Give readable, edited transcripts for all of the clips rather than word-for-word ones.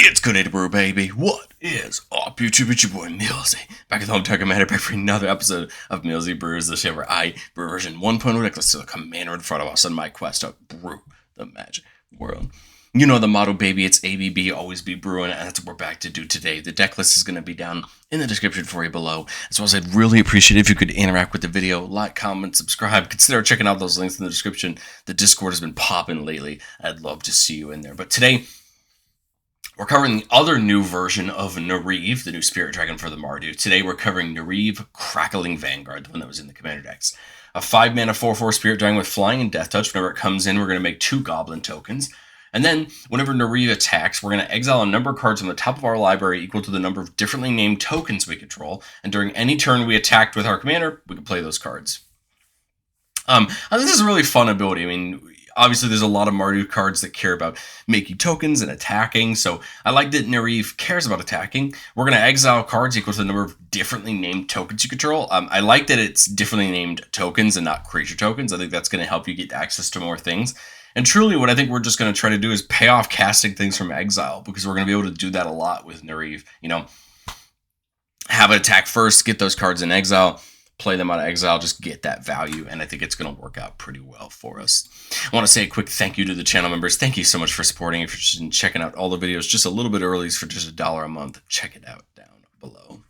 It's good to brew, baby. What is up, YouTube? It's your boy Millsy. Back at the home talking matter, back for another episode of Millsy Brews, the show where I brew version 1.0 necklace to the commander in front of us on my quest to brew the magic world. You know the motto, baby. It's ABB, always be brewing, and that's what we're back to do today. The deck list is going to be down in the description for you below. As well as I'd really appreciate it if you could interact with the video, like, comment, subscribe. Consider checking out those links in the description. The Discord has been popping lately. I'd love to see you in there. But today, we're covering the other new version of Neriv, the new spirit dragon for the Mardu. Today we're covering Neriv Crackling Vanguard, the one that was in the commander decks. A 5-mana 4/4 spirit dragon with flying and death touch. Whenever it comes in, we're going to make 2 goblin tokens. And then, whenever Neriv attacks, we're going to exile a number of cards from the top of our library equal to the number of differently named tokens we control. And during any turn we attacked with our commander, we can play those cards. I think this is a really fun ability. I mean, obviously, there's a lot of Mardu cards that care about making tokens and attacking, so I like that Neriv cares about attacking. We're going to exile cards equal to the number of differently named tokens you control. I like that it's differently named tokens and not creature tokens. I think that's going to help you get access to more things. And truly, what I think we're just going to try to do is pay off casting things from exile, because we're going to be able to do that a lot with Neriv. You know, have it attack first, get those cards in exile, play them out of exile, just get that value, and I think it's going to work out pretty well for us. I want to say a quick thank you to the channel members. Thank you so much for supporting. If you're interested in checking out all the videos just a little bit early for just $1 a month, check it out down below.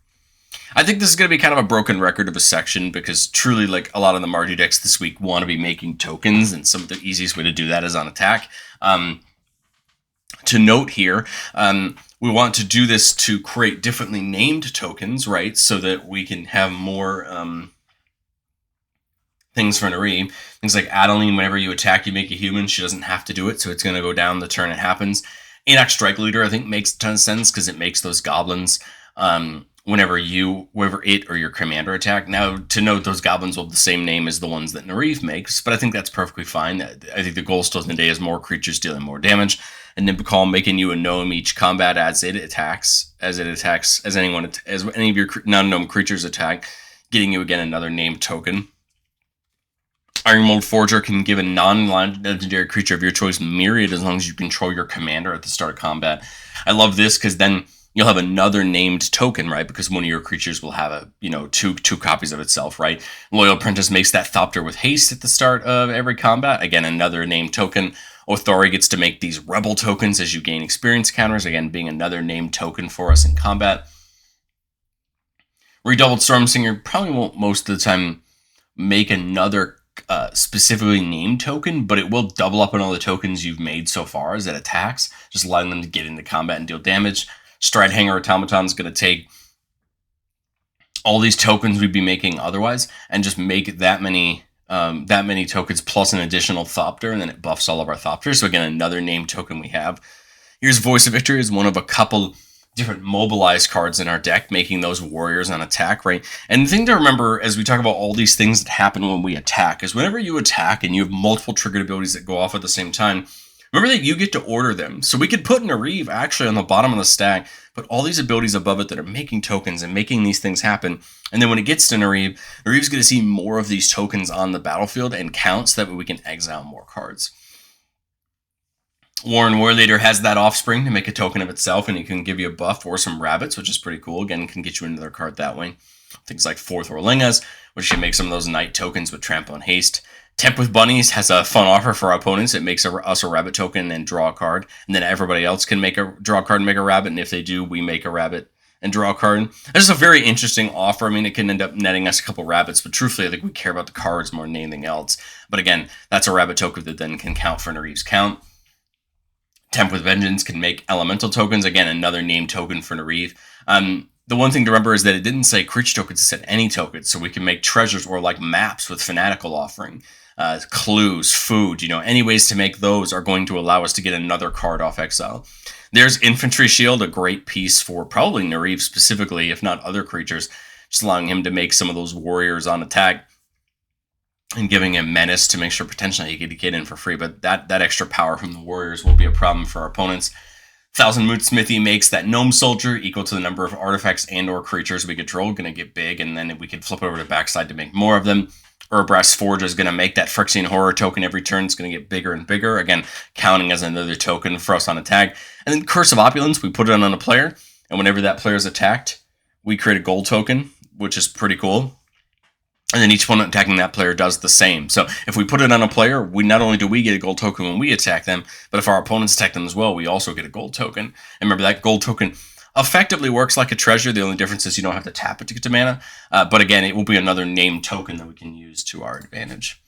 I think this is going to be kind of a broken record of a section, because truly, like, a lot of the Mardu decks this week want to be making tokens, and some of the easiest way to do that is on attack. To note here, we want to do this to create differently named tokens, right? So that we can have more things for Neriv. Things like Adeline, whenever you attack, you make a human. She doesn't have to do it, so it's going to go down the turn it happens. Enoch Strike Leader, I think, makes a ton of sense, because it makes those goblins whenever it or your commander attack. Now, to note, those goblins will have the same name as the ones that Neriv makes, but I think that's perfectly fine. I think the goal still today is more creatures dealing more damage. And Nibicol making you a gnome each combat as any of your non-gnome creatures attack, getting you again another named token. Iron Mold Forger can give a non-legendary creature of your choice myriad as long as you control your commander at the start of combat. I love this, because then you'll have another named token, right? Because one of your creatures will have two copies of itself, right? Loyal Apprentice makes that Thopter with haste at the start of every combat. Again, another named token. Othori gets to make these rebel tokens as you gain experience counters, again being another named token for us in combat. Redoubled Stormsinger probably won't most of the time make another specifically named token, but it will double up on all the tokens you've made so far as it attacks, just allowing them to get into combat and deal damage. Stridehanger Automaton is going to take all these tokens we'd be making otherwise and just make that many tokens plus an additional Thopter, and then it buffs all of our Thopters. So again, another named token we have. Here's Voice of Victory is one of a couple different mobilized cards in our deck, making those warriors on attack, right? And the thing to remember as we talk about all these things that happen when we attack is whenever you attack and you have multiple triggered abilities that go off at the same time, remember that you get to order them. So we could put Neriv actually on the bottom of the stack, put all these abilities above it that are making tokens and making these things happen. And then when it gets to Neriv's going to see more of these tokens on the battlefield and counts, that way we can exile more cards. Warren Warleader has that offspring to make a token of itself, and it can give you a buff or some rabbits, which is pretty cool. Again, can get you another card that way. Things like Fourth Orlingas, which can make some of those knight tokens with trample and haste. Temp with Bunnies has a fun offer for our opponents. It makes us a rabbit token and draw a card, and then everybody else can draw a card and make a rabbit, and if they do, we make a rabbit and draw a card. This is a very interesting offer. I mean, it can end up netting us a couple rabbits, but truthfully, I think we care about the cards more than anything else. But again, that's a rabbit token that then can count for Neriv's count. Temp with Vengeance can make elemental tokens. Again, another named token for Neriv. The one thing to remember is that it didn't say creature tokens, it said any tokens. So we can make treasures or like maps with Fanatical offering. Clues, food, any ways to make those are going to allow us to get another card off exile. There's Infantry Shield, a great piece for probably Neriv specifically, if not other creatures, just allowing him to make some of those warriors on attack and giving him menace to make sure potentially he could get in for free, but that extra power from the warriors will be a problem for our opponents. Thousand Moot Smithy makes that gnome soldier equal to the number of artifacts and or creatures we control, going to get big, and then we can flip over to backside to make more of them. Urbrass Forge is going to make that Phyrexian Horror token every turn. It's going to get bigger and bigger. Again, counting as another token for us on attack. And then Curse of Opulence, we put it on a player. And whenever that player is attacked, we create a gold token, which is pretty cool. And then each opponent attacking that player does the same. So if we put it on a player, we not only do we get a gold token when we attack them, but if our opponents attack them as well, we also get a gold token. And remember, that gold token effectively works like a treasure. The only difference is you don't have to tap it to get to mana. But again, it will be another named token that we can use to our advantage.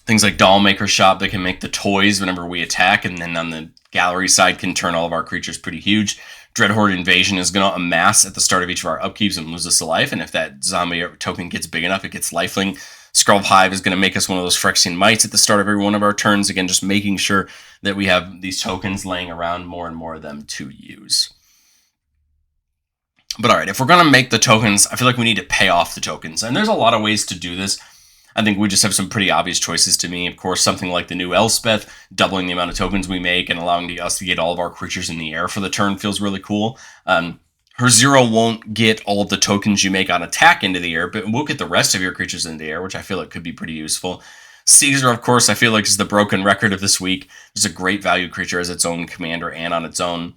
Things like Dollmaker Shop, they can make the toys whenever we attack, and then on the gallery side can turn all of our creatures pretty huge. Dreadhorde Invasion is going to amass at the start of each of our upkeeps and lose us a life, and if that zombie token gets big enough, it gets lifelink. Scroll of Hive is going to make us one of those Phyrexian Mites at the start of every one of our turns. Again, just making sure that we have these tokens laying around, more and more of them to use. But alright, if we're going to make the tokens, I feel like we need to pay off the tokens. And there's a lot of ways to do this. I think we just have some pretty obvious choices to me. Of course, something like the new Elspeth, doubling the amount of tokens we make and allowing us to get all of our creatures in the air for the turn feels really cool. Her 0 won't get all of the tokens you make on attack into the air, but we'll get the rest of your creatures in the air, which I feel like could be pretty useful. Caesar, of course, I feel like is the broken record of this week. It's a great value creature as its own commander and on its own.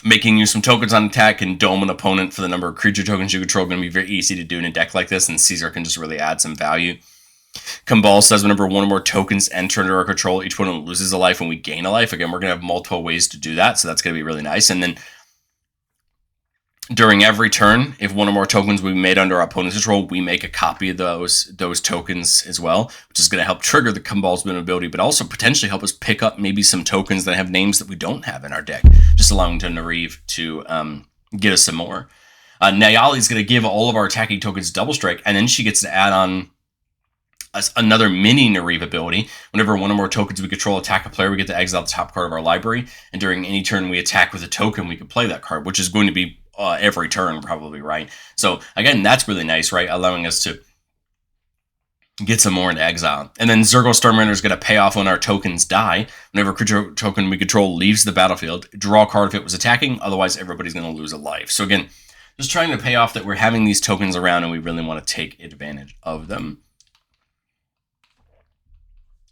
Making you some tokens on attack and dome an opponent for the number of creature tokens you control going to be very easy to do in a deck like this, and Caesar can just really add some value. Cabal says whenever one or more tokens enter under our control, each opponent loses a life and we gain a life. Again, we're going to have multiple ways to do that, so that's going to be really nice. And then during every turn, if one or more tokens we made under our opponent's control, we make a copy of those tokens as well, which is going to help trigger the Cabal's ability, but also potentially help us pick up maybe some tokens that have names that we don't have in our deck, just allowing to Neriv to get us some more. Nayali is going to give all of our attacking tokens double strike, and then she gets to add on another mini Neriv ability. Whenever one or more tokens we control attack a player, we get to exile the top card of our library, and during any turn we attack with a token, we can play that card, which is going to be every turn probably, right? So again, that's really nice, right? Allowing us to get some more into exile. And then Zergo Stormrunner is going to pay off when our tokens die. Whenever a creature token we control leaves the battlefield, draw a card if it was attacking, otherwise everybody's going to lose a life. So again, just trying to pay off that we're having these tokens around and we really want to take advantage of them.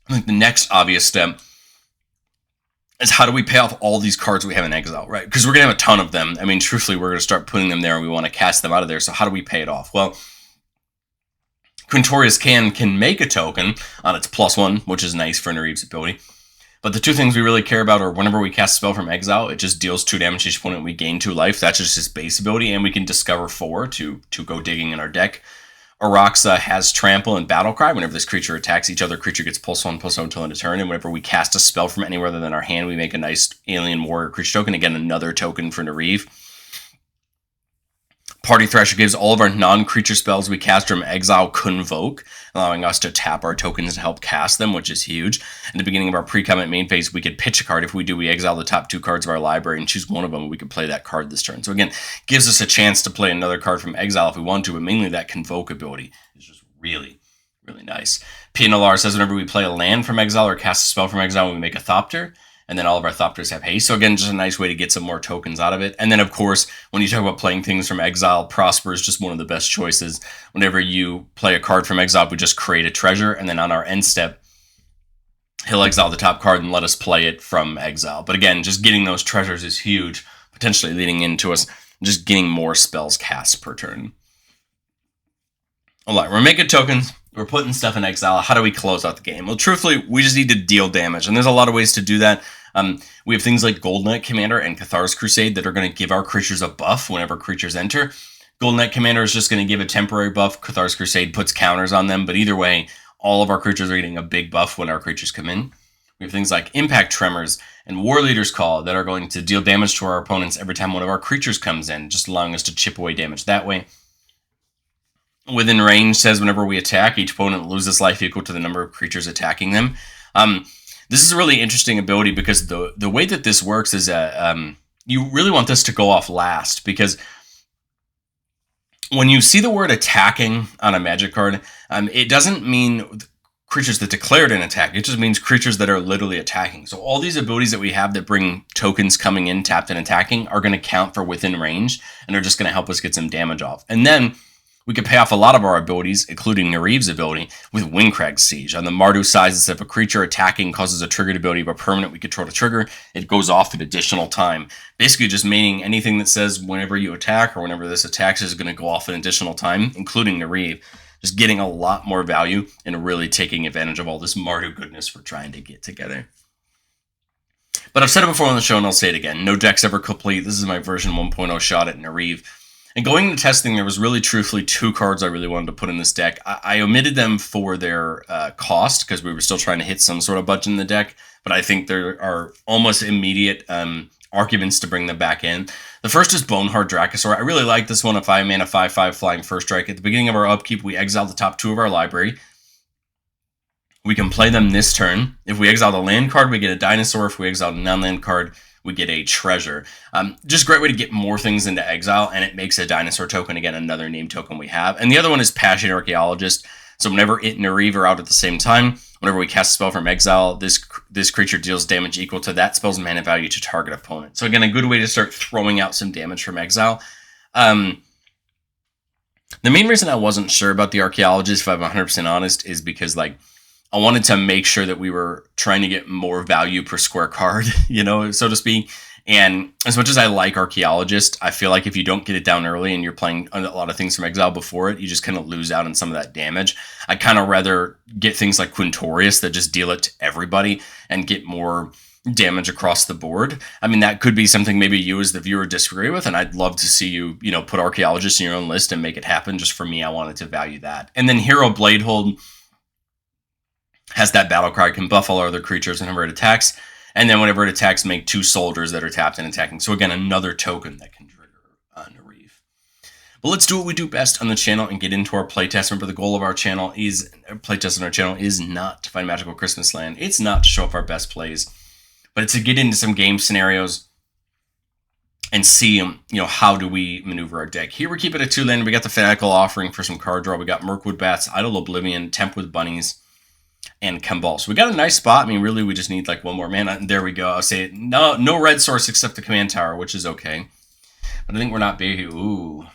I think the next obvious step is how do we pay off all these cards we have in exile, right? Because we're going to have a ton of them. I mean, truthfully, we're going to start putting them there and we want to cast them out of there. So how do we pay it off? Well, Quintorius can make a token on its +1, which is nice for Neriv's ability. But the two things we really care about are whenever we cast a spell from exile, it just deals 2 damage to each opponent. We gain 2 life. That's just his base ability. And we can discover 4 to go digging in our deck. Araxa has Trample and Battlecry. Whenever this creature attacks, each other creature gets +1/+0 until end of turn. And whenever we cast a spell from anywhere other than our hand, we make a nice Alien Warrior creature token. Again, another token for Neriv. Party Thrasher gives all of our non-creature spells we cast from exile Convoke, allowing us to tap our tokens to help cast them, which is huge. In the beginning of our pre-combat main phase, we could pitch a card. If we do, we exile the top 2 cards of our library and choose one of them, and we could play that card this turn. So again, gives us a chance to play another card from exile if we want to, but mainly that Convoke ability is just really, really nice. Pinalar says whenever we play a land from exile or cast a spell from exile, we make a Thopter. And then all of our Thopters have haste. So again, just a nice way to get some more tokens out of it. And then, of course, when you talk about playing things from exile, Prosper is just one of the best choices. Whenever you play a card from exile, we just create a treasure. And then on our end step, he'll exile the top card and let us play it from exile. But again, just getting those treasures is huge, potentially leading into us just getting more spells cast per turn. All right, we're making tokens. We're putting stuff in exile. How do we close out the game? Well, truthfully, we just need to deal damage. And there's a lot of ways to do that. We have things like Golden Knight Commander and Cathar's Crusade that are going to give our creatures a buff whenever creatures enter. Golden Knight Commander is just going to give a temporary buff. Cathar's Crusade puts counters on them. But either way, all of our creatures are getting a big buff when our creatures come in. We have things like Impact Tremors and War Leader's Call that are going to deal damage to our opponents every time one of our creatures comes in, just allowing us to chip away damage that way. Within Range says whenever we attack, each opponent loses life equal to the number of creatures attacking them. This is a really interesting ability because the way that this works is you really want this to go off last, because when you see the word attacking on a magic card, it doesn't mean creatures that declared an attack. It just means creatures that are literally attacking. So all these abilities that we have that bring tokens coming in, tapped and attacking, are going to count for within range, and are just going to help us get some damage off. And then We could pay off a lot of our abilities, including Neriv's ability, with Windcrag Siege. On the Mardu size, if a creature attacking causes a triggered ability of a permanent we control to trigger, it goes off an additional time. Basically just meaning anything that says whenever you attack or whenever this attacks is going to go off an additional time, including Neriv. Just getting a lot more value and really taking advantage of all this Mardu goodness we're trying to get together. But I've said it before on the show and I'll say it again. No deck's ever complete. This is my version 1.0 shot at Neriv. And going into testing, there was really truthfully 2 cards I really wanted to put in this deck. I omitted them for their cost because we were still trying to hit some sort of budget in the deck. But I think there are almost immediate arguments to bring them back in. The first is Bonehard Dracosaur. I really like this one. A 5-mana 5/5 flying first strike. At the beginning of our upkeep, we exile the top 2 of our library. We can play them this turn. If we exile the land card, we get a dinosaur. If we exile the non-land card, we get a treasure. Just a great way to get more things into exile, and it makes a dinosaur token, again, another name token we have. And the other one is Passionate Archaeologist. So whenever it and Neriv are out at the same time, whenever we cast a spell from exile, this creature deals damage equal to that spell's mana value to target opponent. So again, a good way to start throwing out some damage from exile. The main reason I wasn't sure about the Archaeologist, if I'm 100% honest, is because I wanted to make sure that we were trying to get more value per square card, so to speak. And as much as I like Archaeologist, I feel like if you don't get it down early and you're playing a lot of things from exile before it, you just kind of lose out on some of that damage. I'd kind of rather get things like Quintorius that just deal it to everybody and get more damage across the board. I mean, that could be something maybe you as the viewer disagree with, and I'd love to see you, put Archaeologist in your own list and make it happen. Just for me, I wanted to value that. And then Hero Bladehold has that battle cry, can buff all other creatures whenever it attacks, and then whenever it attacks, make 2 soldiers that are tapped and attacking. So again, another token that can trigger Neriv. But let's do what we do best on the channel and get into our playtest. Remember, the goal of our channel is, playtest on our channel is not to find magical Christmas land. It's not to show off our best plays, but it's to get into some game scenarios and see, how do we maneuver our deck. Here we're keeping it 2-land. We got the Fanatical Offering for some card draw. We got Mirkwood Bats, Idle Oblivion, Temp with Bunnies, and Kambal. So we got a nice spot. I mean, really, we just need 1 more mana. And there we go. I'll say no red source except the command tower, which is okay. But I think we're not big. Ooh.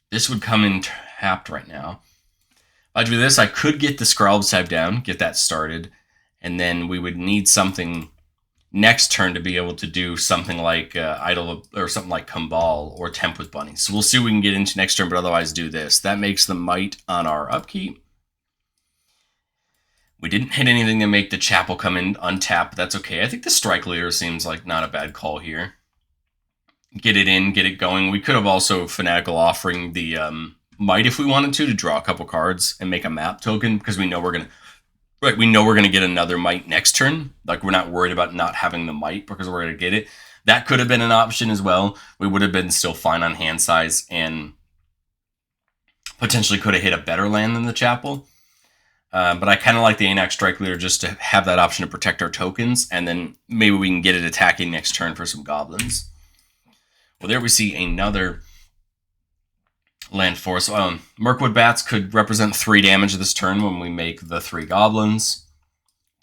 This would come in tapped right now. If I do this, I could get the Scrawled Scythe down, get that started. And then we would need something next turn to be able to do something like Idle or something like Kambal or Temp with Bunnies. So we'll see what we can get into next turn, but otherwise do this. That makes the Might on our upkeep. We didn't hit anything to make the Chapel come in untapped, but that's okay. I think the Strike Leader seems like not a bad call here. Get it in, get it going. We could have also Fanatical Offering the Might if we wanted to draw a couple cards and make a map token, because we know we're gonna get another Might next turn. We're not worried about not having the Might because we're gonna get it. That could have been an option as well. We would have been still fine on hand size and potentially could have hit a better land than the Chapel. But I kind of like the Anax Strike Leader just to have that option to protect our tokens, and then maybe we can get it attacking next turn for some goblins. Well, there we see another land force. Mirkwood Bats could represent 3 damage this turn when we make the 3 goblins.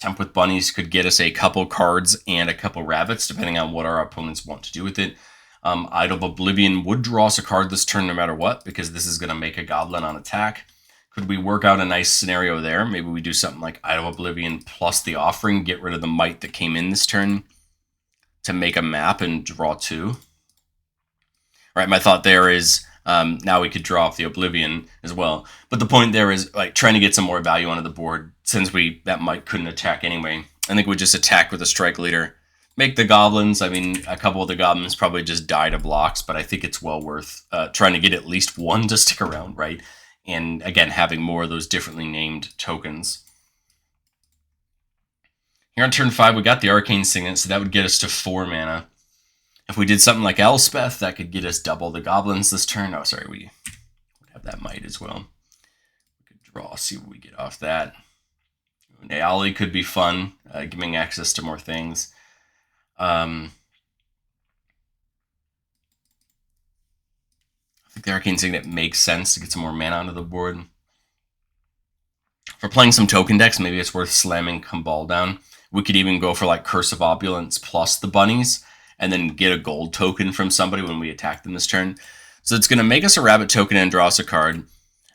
Temp with Bunnies could get us a couple cards and a couple rabbits, depending on what our opponents want to do with it. Idle Oblivion would draw us a card this turn no matter what, because this is going to make a goblin on attack. Could we work out a nice scenario there? Maybe we do something like Idle Oblivion plus the Offering, get rid of the Might that came in this turn to make a map and draw 2. Right, my thought there is now we could draw off the Oblivion as well. But the point there is trying to get some more value onto the board, since that Might couldn't attack anyway. I think we just attack with a Strike Leader. Make the goblins. I mean, a couple of the goblins probably just die to blocks, but I think it's well worth trying to get at least 1 to stick around, right? And again, having more of those differently named tokens. Here on turn 5, we got the Arcane Signet, so that would get us to 4 mana. If we did something like Elspeth, that could get us double the goblins this turn. Oh, sorry, we would have that Might as well. We could draw, see what we get off that. Naali could be fun, giving access to more things. I think the Arcane Signet makes sense to get some more mana onto the board. For playing some token decks, maybe it's worth slamming Kambal down. We could even go for Curse of Opulence plus the Bunnies, and then get a gold token from somebody when we attack them this turn. So it's going to make us a rabbit token and draw us a card. And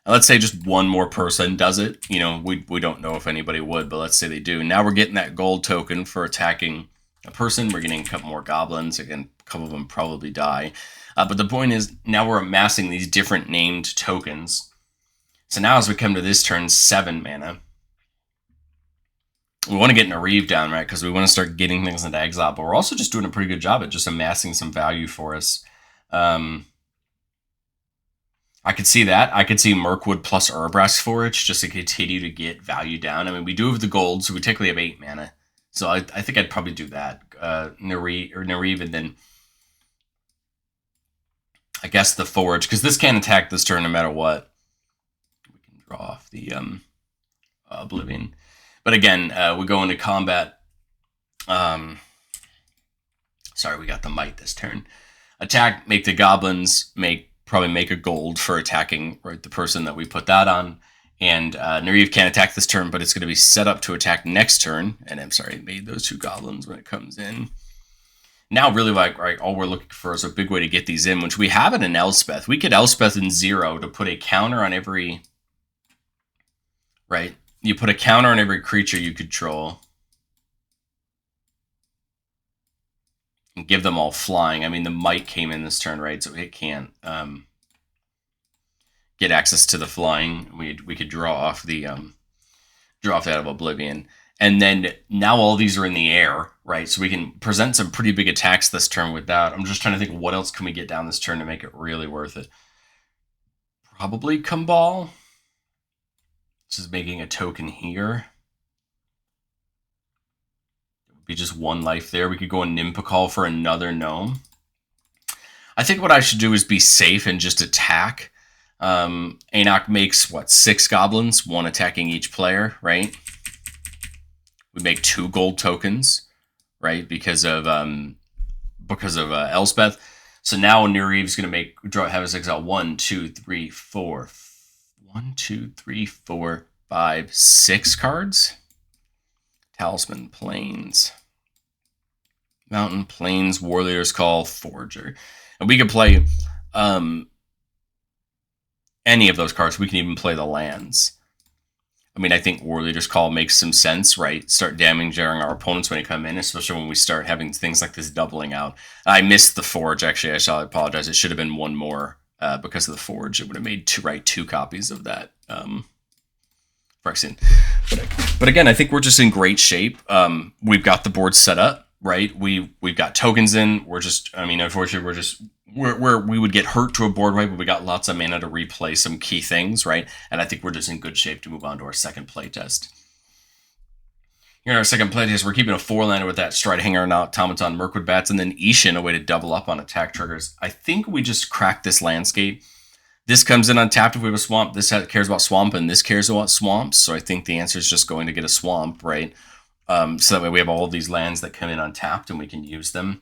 let's say just one more person does it. You know, we don't know if anybody would, but let's say they do. Now we're getting that gold token for attacking a person. We're getting a couple more goblins. Again, a couple of them probably die. But the point is, now we're amassing these different named tokens. So now as we come to this turn, 7 mana. We want to get Neriv down, right? Because we want to start getting things into Exile. But we're also just doing a pretty good job at just amassing some value for us. I could see that. I could see Mirkwood plus Urbrass Forage just to continue to get value down. I mean, we do have the gold, so we technically have 8 mana. So I think I'd probably do that. Neriv, and then I guess the Forage, because this can't attack this turn no matter what. We can draw off the Oblivion. But again, we go into combat. Sorry, we got the Might this turn. Attack, make the goblins, probably make a gold for attacking, right, the person that we put that on. And Neriv can't attack this turn, but it's going to be set up to attack next turn. And I'm sorry, it made those 2 goblins when it comes in. Now, really, like, right, all we're looking for is a big way to get these in, which we have it in Elspeth. We could Elspeth in 0 to put a counter on every, right? You put a counter on every creature you control. And give them all flying. I mean, the Might came in this turn, right? So it can't get access to the flying. We could draw off that of Oblivion. And then now all these are in the air, right? So we can present some pretty big attacks this turn with that. I'm just trying to think, what else can we get down this turn to make it really worth it? Probably Kumbal. This is making a token here. It would be just 1 life there. We could go in Nimpakal for another gnome. I think what I should do is be safe and just attack. Enoch makes, 6 goblins, 1 attacking each player, right? We make 2 gold tokens, right? Because of Elspeth. So now Neriv's going to have us exile 1, 2, 3, 4. 1, 2, 3, 4, 5, 6 cards. Talisman, Plains, Mountain, Plains, Warrior's Call, Forger. And we could play any of those cards. We can even play the lands. I mean, I think Warrior's Call makes some sense, right? Start damaging our opponents when they come in, especially when we start having things like this doubling out. I missed the Forge, actually. I apologize. It should have been 1 more. Because of the Forge, it would have made 2 copies of that Phyrexian. But again, I think we're just in great shape. We've got the board set up, right? We've got tokens in. Unfortunately, we would get hurt to a board wipe, but we got lots of mana to replay some key things, right? And I think we're just in good shape to move on to our second playtest. Here in our second playtest, we're keeping a 4-lander with that Stride Hanger and Automaton, Mirkwood Bats, and then Ishin, a way to double up on attack triggers. I think we just crack this landscape. This comes in untapped if we have a swamp. This cares about swamp, and this cares about swamps. So I think the answer is just going to get a swamp, right? So that way we have all of these lands that come in untapped, and we can use them.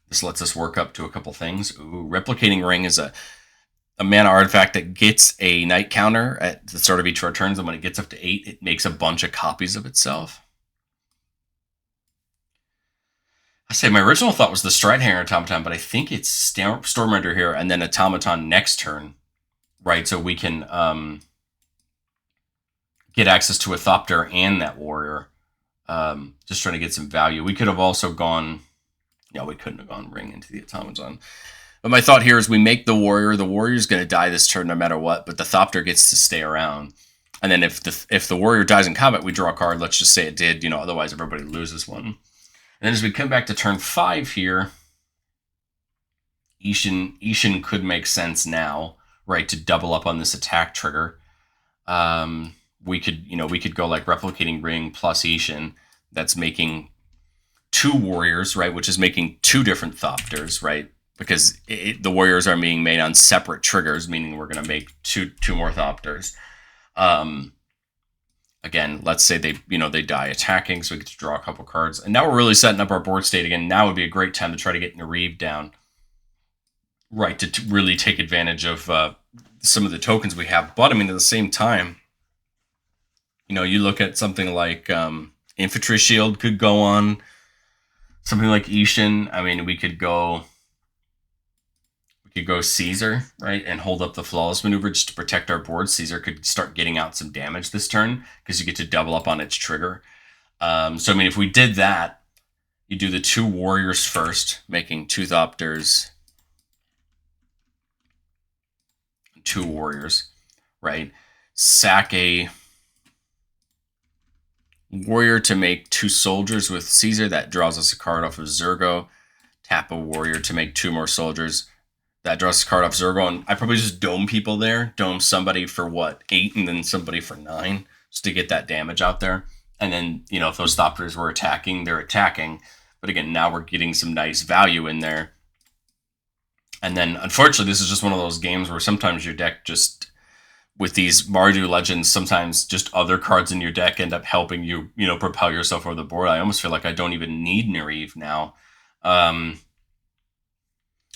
This lets us work up to a couple things. Ooh, Replicating Ring is a mana artifact that gets a night counter at the start of each of our turns, and when it gets up to 8, it makes a bunch of copies of itself. I say my original thought was the Stride Hanger Automaton, but I think it's Stormrender here and then Automaton next turn, right? So we can get access to a Thopter and that Warrior. Just trying to get some value. We could have also gone... Yeah, we couldn't have gone Ring into the Automaton. But my thought here is we make the Warrior. The Warrior's going to die this turn no matter what, but the Thopter gets to stay around. And then if the Warrior dies in combat, we draw a card. Let's just say it did. Otherwise everybody loses one. And then as we come back to turn 5 here, Ishin could make sense now, right, to double up on this attack trigger. We could go like Replicating Ring plus Ishin. That's making 2 Warriors, right, which is making 2 different Thopters, right? Because the Warriors are being made on separate triggers, meaning we're going to make two more Thopters. Again, let's say they die attacking, so we get to draw a couple cards. And now we're really setting up our board state again. Now would be a great time to try to get Neriv down, right, to really take advantage of some of the tokens we have. But, at the same time, you look at something like Infantry Shield could go on, something like Ishin. We could go could go Caesar, right, and hold up the Flawless Maneuver just to protect our board. Caesar could start getting out some damage this turn because you get to double up on its trigger. So, I mean, if we did that, you do the 2 Warriors first, making 2 Thopters, 2 Warriors, right? Sack a Warrior to make 2 Soldiers with Caesar. That draws us a card off of Zergo. Tap a Warrior to make 2 more Soldiers. That draws a card off Zergo. And I probably just dome people there. Dome somebody for, 8, and then somebody for 9, just to get that damage out there. And then, if those Thopters were attacking, they're attacking. But again, now we're getting some nice value in there. And then, unfortunately, this is just one of those games where sometimes your deck just, with these Mardu Legends, sometimes just other cards in your deck end up helping you, propel yourself over the board. I almost feel like I don't even need Neriv now. I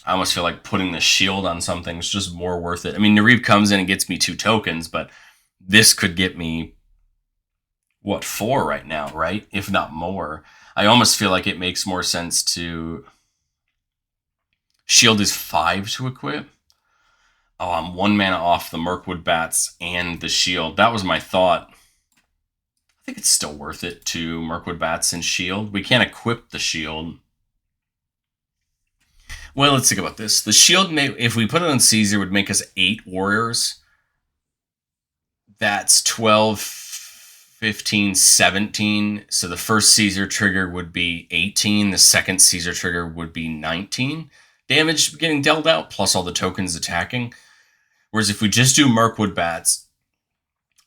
almost feel like putting the shield on something is just more worth it. I mean, Neriv comes in and gets me 2 tokens, but this could get me, 4 right now, right? If not more. I almost feel like it makes more sense to... Shield is 5 to equip. Oh, I'm 1 mana off the Mirkwood Bats and the shield. That was my thought. I think it's still worth it to Mirkwood Bats and shield. We can't equip the shield. Well, let's think about this. The shield, if we put it on Caesar, would make us 8 warriors. That's 12, 15, 17. So the first Caesar trigger would be 18. The second Caesar trigger would be 19. Damage getting dealt out, plus all the tokens attacking. Whereas if we just do Mirkwood Bats,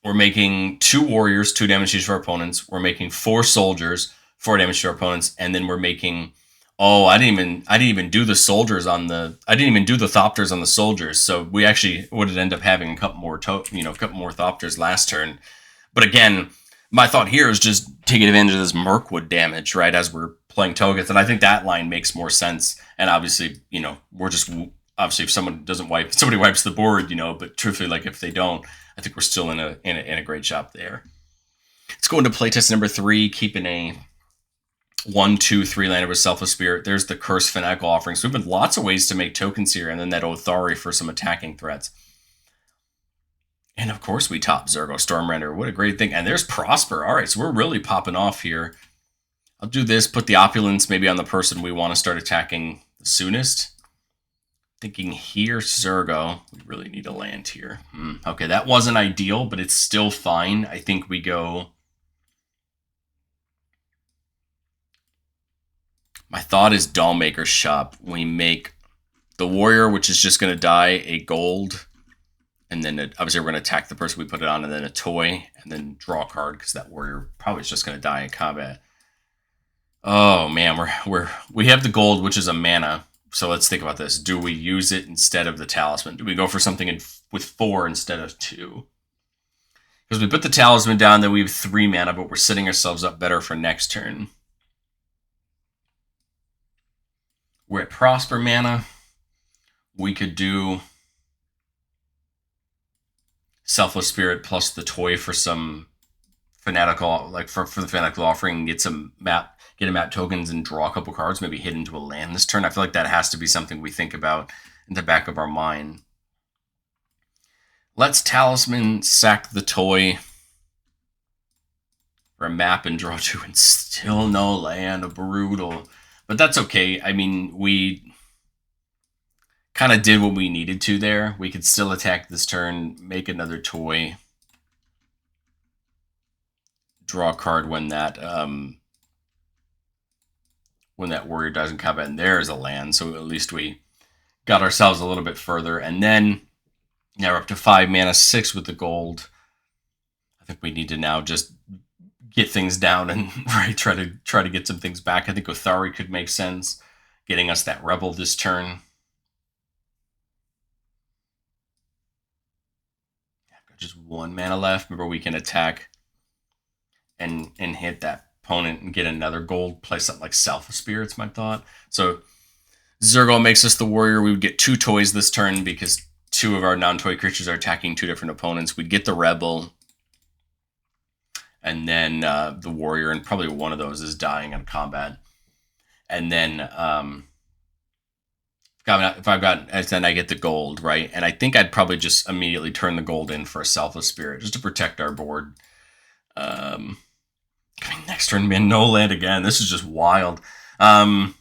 we're making 2 warriors, 2 damage each to our opponents. We're making 4 soldiers, 4 damage to our opponents, and then we're making... Oh, I didn't even do the soldiers on the... I didn't even do the Thopters on the soldiers, so we actually would end up having a couple more Thopters last turn. But again, my thought here is just taking advantage of this Mirkwood damage, right, as we're playing tokens, and I think that line makes more sense. And obviously, we're just... Obviously, if someone doesn't somebody wipes the board, but truthfully, like, if they don't, I think we're still in a great shop there. Let's go into playtest number 3, keeping a 1, 2, 3 lander with Selfless Spirit. There's the Curse Fanatical Offering. So we've been lots of ways to make tokens here, and then that Othari for some attacking threats. And of course, we top Zergo Stormrender. What a great thing. And there's Prosper. All right, so we're really popping off here. I'll do this, put the Opulence maybe on the person we want to start attacking the soonest. Thinking here, Zergo. We really need a land here. Okay, that wasn't ideal, but it's still fine. I think we go... My thought is Dollmaker's Shop. We make the Warrior, which is just going to die, a gold. And then obviously we're going to attack the person we put it on, and then a toy, and then draw a card, because that Warrior probably is just going to die in combat. Oh, man, we have the gold, which is a mana. So let's think about this. Do we use it instead of the Talisman? Do we go for something with 4 instead of 2? Because we put the Talisman down, then we have 3 mana, but we're setting ourselves up better for next turn. We're at Prosper mana. We could do Selfless Spirit plus the toy for some fanatical, like for the Fanatical Offering, get some map tokens and draw a couple cards, maybe hit into a land this turn. I feel like that has to be something we think about in the back of our mind. Let's Talisman, sack the toy for a map and draw 2, and still no land. Brutal. But that's okay. I mean, we kind of did what we needed to there. We could still attack this turn, make another toy, draw a card when that Warrior dies in combat, and there is a land, so at least we got ourselves a little bit further. And then now we're up to 5 mana, 6 with the gold. I think we need to now just get things down and try to get some things back. I think Othari could make sense, getting us that Rebel this turn. I've got just 1 mana left. Remember, we can attack and hit that opponent and get another gold, play something like Selfless Spirit's my thought. So Zergo makes us the Warrior. We would get 2 toys this turn because 2 of our non-toy creatures are attacking 2 different opponents. We'd get the Rebel, and then the Warrior, and probably one of those is dying in combat. And then If I've got, then I get the gold, right? And I think I'd probably just immediately turn the gold in for a Selfless Spirit, just to protect our board. Coming next turn, man, no land again. This is just wild. Probably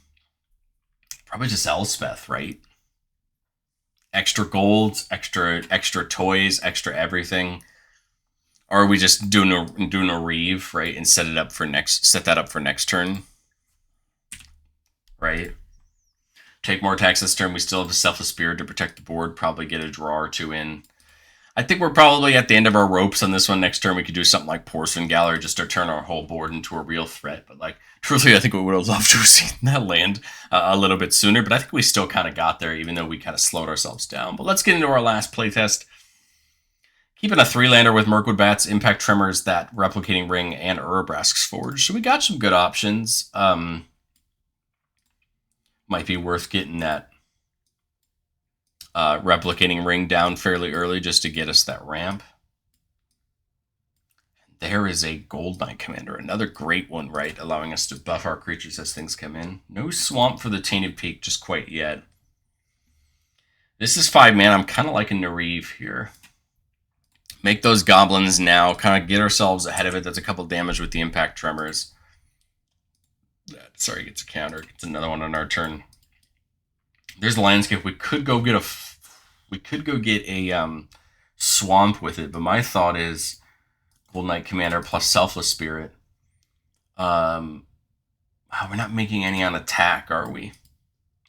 just Elspeth, right? Extra golds, extra toys, extra everything. Or are we just doing a Neriv, right, and set that up for next turn, right? Take more attacks this turn. We still have a Selfless Spirit to protect the board. Probably get a draw or two in. I think we're probably at the end of our ropes on this one. Next turn we could do something like Porcelain Gallery just to turn our whole board into a real threat. But like, truthfully, I think we would have loved to have seen that land a little bit sooner. But I think we still kind of got there, even though we kind of slowed ourselves down. But let's get into our last playtest. Keeping a 3-lander with Mirkwood Bats, Impact Tremors, that Replicating Ring, and Urabrask's Forge. So we got some good options. Might be worth getting that Replicating Ring down fairly early just to get us that ramp. There is a Gold Knight Commander, another great one, right? Allowing us to buff our creatures as things come in. No Swamp for the Tainted Peak just quite yet. This is 5 mana. I'm kind of liking Neriv here. Make those goblins now. Kind of get ourselves ahead of it. That's a couple damage with the Impact Tremors. Sorry, gets a counter. Gets another one on our turn. There's the landscape. We could go get a swamp with it, but my thought is Gold Knight Commander plus Selfless Spirit. We're not making any on attack, are we?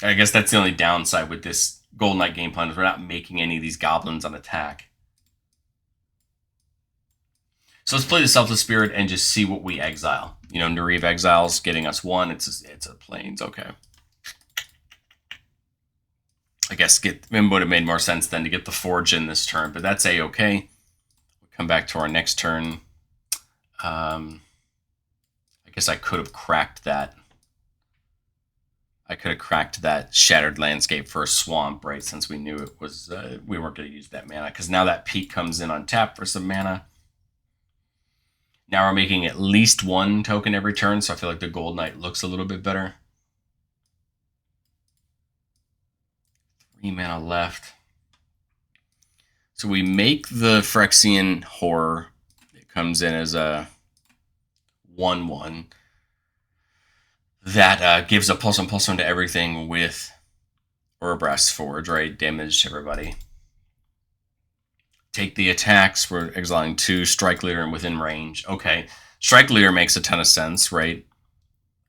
I guess that's the only downside with this Gold Knight game plan is we're not making any of these goblins on attack. So let's play the Selfless Spirit and just see what we exile. You know, Neriv exiles, getting us 1. It's a plains, okay. I guess it would have made more sense then to get the Forge in this turn, but that's a-okay. We'll come back to our next turn. I guess I could have cracked that. I could have cracked that Shattered Landscape for a Swamp, right, since we knew it was we weren't going to use that mana, because now that Peak comes in on tap for some mana. Now we're making at least 1 token every turn, so I feel like the Gold Knight looks a little bit better. 3 mana left. So we make the Phyrexian Horror. It comes in as a 1/1. That gives a +1/+1 to everything with Urabrask's Forge, right? Damage to everybody. Take the attacks. We're exiling 2. Strike Leader and within range. Okay. Strike Leader makes a ton of sense, right?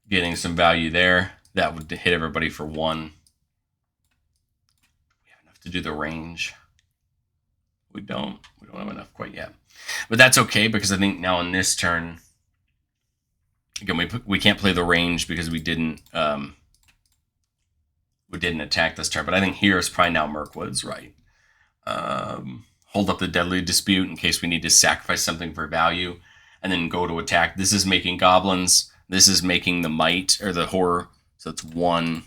Getting some value there. That would hit everybody for 1. We have enough to do the range. We don't have enough quite yet. But that's okay, because I think now in this turn, again, we can't play the range because we didn't attack this turn. But I think here is probably now Mirkwood's, right? Hold up the Deadly Dispute in case we need to sacrifice something for value, and then go to attack. This is making goblins. This is making the Might, or the Horror. So it's 1,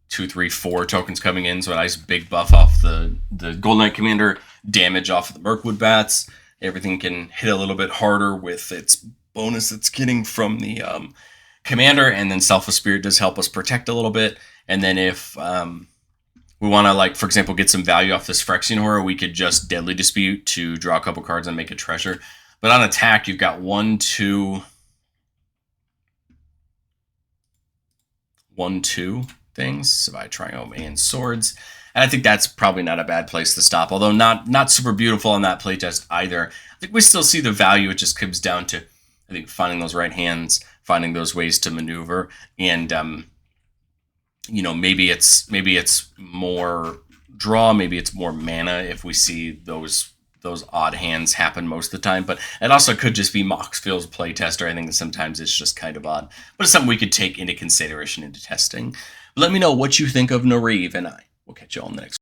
2, 3, 4 tokens coming in. So a nice big buff off the Gold Knight Commander, damage off of the Mirkwood Bats. Everything can hit a little bit harder with its bonus it's getting from the Commander, and then Selfless Spirit does help us protect a little bit. And then if we want to, like, for example, get some value off this Phyrexian Horror, we could just Deadly Dispute to draw a couple cards and make a treasure. But on attack, you've got 1, 2 things. So by Triome and Swords. And I think that's probably not a bad place to stop, although not super beautiful on that playtest either. I think we still see the value. It just comes down to, I think, finding those right hands, finding those ways to maneuver, and you know, maybe it's more draw, maybe it's more mana if we see those odd hands happen most of the time. But it also could just be Moxfield's playtest, or I think that sometimes it's just kind of odd. But it's something we could take into consideration into testing. But let me know what you think of Neriv, and I will catch you all in the next one.